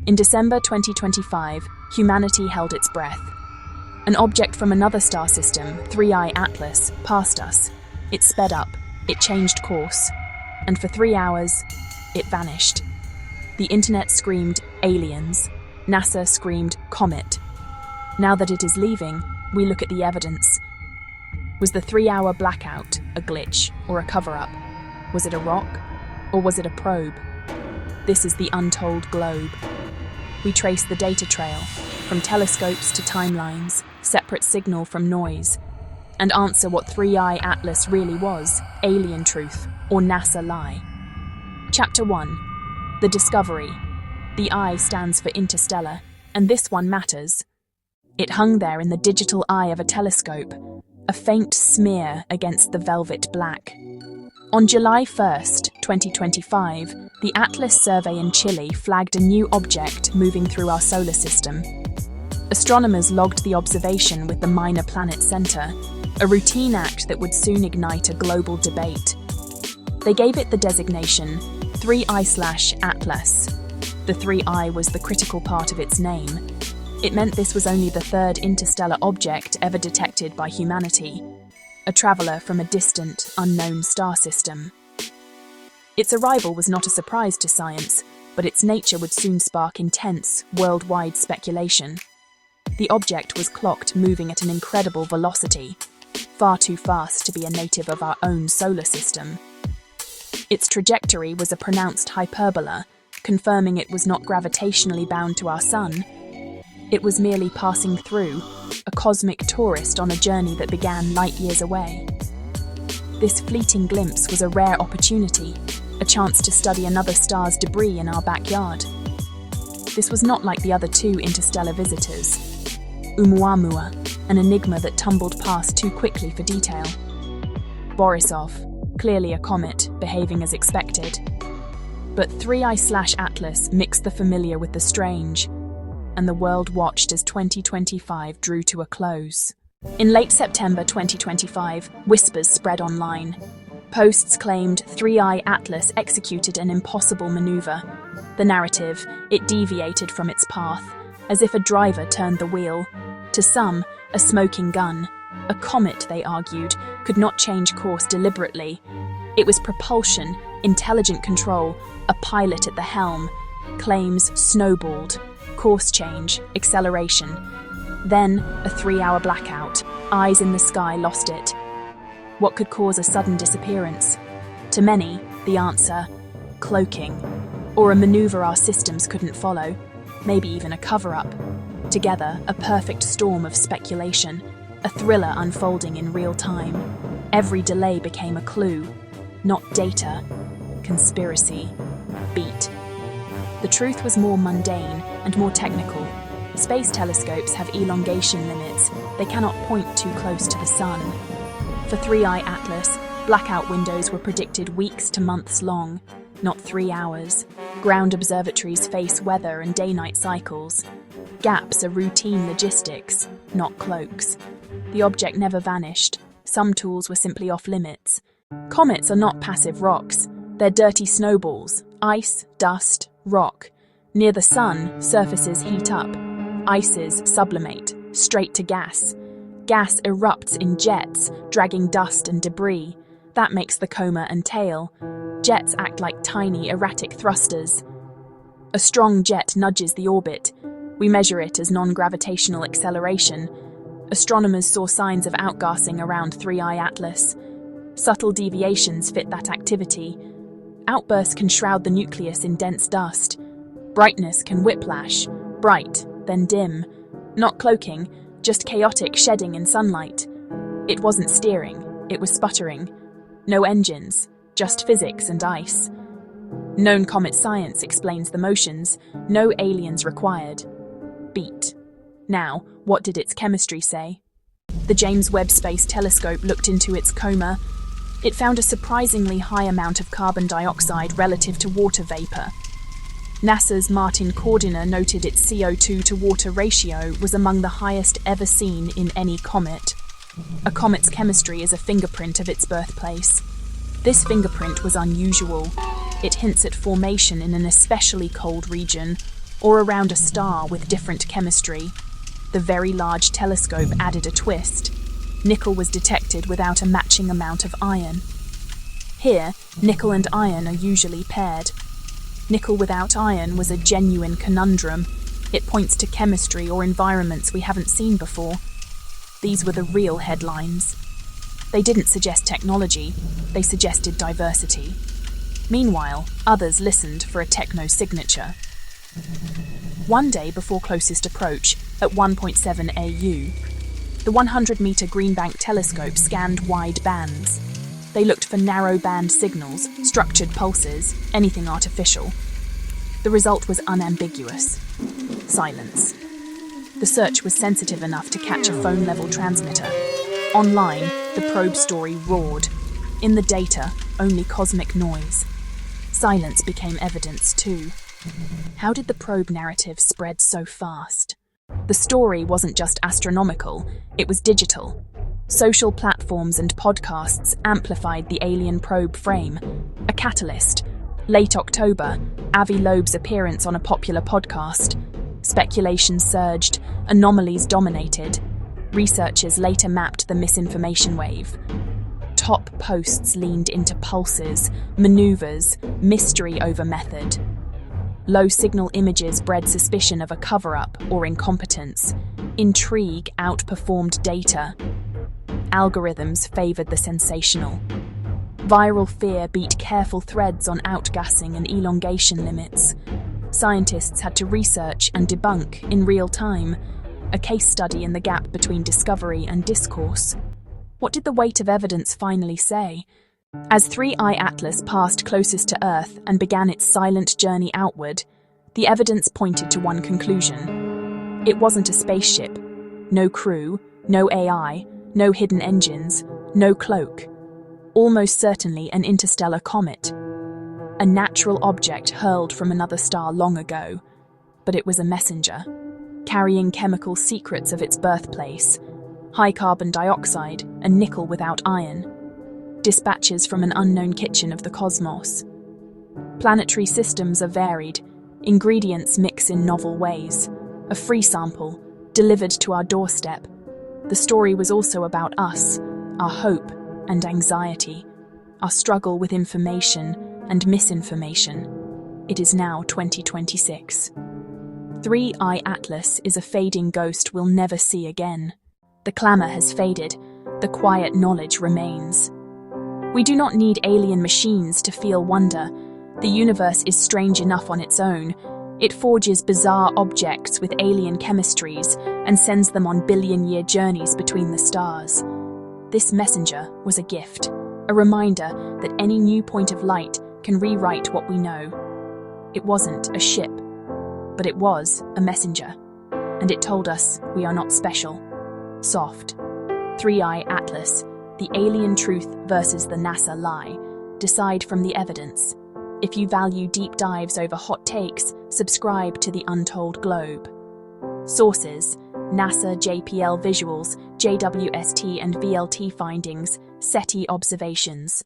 In December 2025, humanity held its breath. An object from another star system, 3I Atlas, passed us. It sped up, it changed course, and for 3 hours, it vanished. The internet screamed, aliens. NASA screamed, comet. Now that it is leaving, we look at the evidence. Was the 3-hour blackout a glitch or a cover-up? Was it a rock, or was it a probe? This is the Untold Globe. We trace the data trail, from telescopes to timelines, separate signal from noise, and answer what 3I Atlas really was, alien truth or NASA lie. Chapter 1. The Discovery. The I stands for interstellar, and this one matters. It hung there in the digital eye of a telescope, a faint smear against the velvet black. On July 1st, 2025, the Atlas survey in Chile flagged a new object moving through our solar system. Astronomers logged the observation with the Minor Planet Center, a routine act that would soon ignite a global debate. They gave it the designation 3I/Atlas. The 3I was the critical part of its name. It meant this was only the third interstellar object ever detected by humanity, a traveler from a distant, unknown star system. Its arrival was not a surprise to science, but its nature would soon spark intense, worldwide speculation. The object was clocked moving at an incredible velocity, far too fast to be a native of our own solar system. Its trajectory was a pronounced hyperbola, confirming it was not gravitationally bound to our sun. It was merely passing through, a cosmic tourist on a journey that began light years away. This fleeting glimpse was a rare opportunity, a chance to study another star's debris in our backyard. This was not like the other two interstellar visitors. Oumuamua, an enigma that tumbled past too quickly for detail. Borisov, clearly a comet, behaving as expected. But 3I/Atlas mixed the familiar with the strange, and the world watched as 2025 drew to a close. In late September 2025, whispers spread online. Posts claimed 3I Atlas executed an impossible maneuver. The narrative, it deviated from its path, as if a driver turned the wheel. To some, a smoking gun. A comet, they argued, could not change course deliberately. It was propulsion, intelligent control, a pilot at the helm. Claims snowballed. Course change, acceleration. Then, a 3-hour blackout. Eyes in the sky lost it. What could cause a sudden disappearance? To many, the answer, cloaking. Or a maneuver our systems couldn't follow. Maybe even a cover-up. Together, a perfect storm of speculation. A thriller unfolding in real time. Every delay became a clue. Not data. Conspiracy. Beat. The truth was more mundane and more technical. Space telescopes have elongation limits. They cannot point too close to the sun. For 3I Atlas, blackout windows were predicted weeks to months long, not 3 hours. Ground observatories face weather and day-night cycles. Gaps are routine logistics, not cloaks. The object never vanished. Some tools were simply off-limits. Comets are not passive rocks. They're dirty snowballs, ice, dust, rock. Near the sun, surfaces heat up. Ices sublimate, straight to gas. Gas erupts in jets, dragging dust and debris. That makes the coma and tail. Jets act like tiny, erratic thrusters. A strong jet nudges the orbit. We measure it as non-gravitational acceleration. Astronomers saw signs of outgassing around 3I Atlas. Subtle deviations fit that activity. Outbursts can shroud the nucleus in dense dust. Brightness can whiplash, bright, then dim. Not cloaking, just chaotic shedding in sunlight. It wasn't steering, it was sputtering. No engines, just physics and ice. Known comet science explains the motions, no aliens required. Beat. Now, what did its chemistry say? The James Webb Space Telescope looked into its coma. It found a surprisingly high amount of carbon dioxide relative to water vapor. NASA's Martin Cordiner noted its CO2 to water ratio was among the highest ever seen in any comet. A comet's chemistry is a fingerprint of its birthplace. This fingerprint was unusual. It hints at formation in an especially cold region, or around a star with different chemistry. The Very Large Telescope added a twist. Nickel was detected without a matching amount of iron. Here, nickel and iron are usually paired. Nickel without iron was a genuine conundrum. It points to chemistry or environments we haven't seen before. These were the real headlines. They didn't suggest technology, they suggested diversity. Meanwhile, others listened for a techno signature. One day before closest approach, at 1.7 AU, the 100-meter Greenbank telescope scanned wide bands. They looked for narrow band signals, structured pulses, anything artificial. The result was unambiguous. Silence. The search was sensitive enough to catch a phone-level transmitter. Online, the probe story roared. In the data, only cosmic noise. Silence became evidence too. How did the probe narrative spread so fast? The story wasn't just astronomical, it was digital. Social platforms and podcasts amplified the alien probe frame. A catalyst. Late October, Avi Loeb's appearance on a popular podcast. Speculation surged, anomalies dominated. Researchers later mapped the misinformation wave. Top posts leaned into pulses, maneuvers, mystery over method. Low-signal images bred suspicion of a cover-up or incompetence. Intrigue outperformed data. Algorithms favored the sensational. Viral fear beat careful threads on outgassing and elongation limits. Scientists had to research and debunk in real time, a case study in the gap between discovery and discourse. What did the weight of evidence finally say? As 3I Atlas passed closest to Earth and began its silent journey outward, the evidence pointed to one conclusion. It wasn't a spaceship. No crew, no AI, no hidden engines, no cloak. Almost certainly an interstellar comet. A natural object hurled from another star long ago. But it was a messenger, carrying chemical secrets of its birthplace, high carbon dioxide and nickel without iron. Dispatches from an unknown kitchen of the cosmos. Planetary systems are varied, ingredients mix in novel ways. A free sample, delivered to our doorstep. The story was also about us, our hope and anxiety, our struggle with information and misinformation. It is now 2026. 3I Atlas is a fading ghost we'll never see again. The clamour has faded, the quiet knowledge remains. We do not need alien machines to feel wonder. The universe is strange enough on its own. It forges bizarre objects with alien chemistries and sends them on billion-year journeys between the stars. This messenger was a gift, a reminder that any new point of light can rewrite what we know. It wasn't a ship, but it was a messenger, and it told us we are not special. Soft. 3I Atlas. The alien truth versus the NASA lie. Decide from the evidence. If you value deep dives over hot takes, subscribe to the Untold Globe. Sources: NASA JPL visuals, JWST and VLT findings, SETI observations.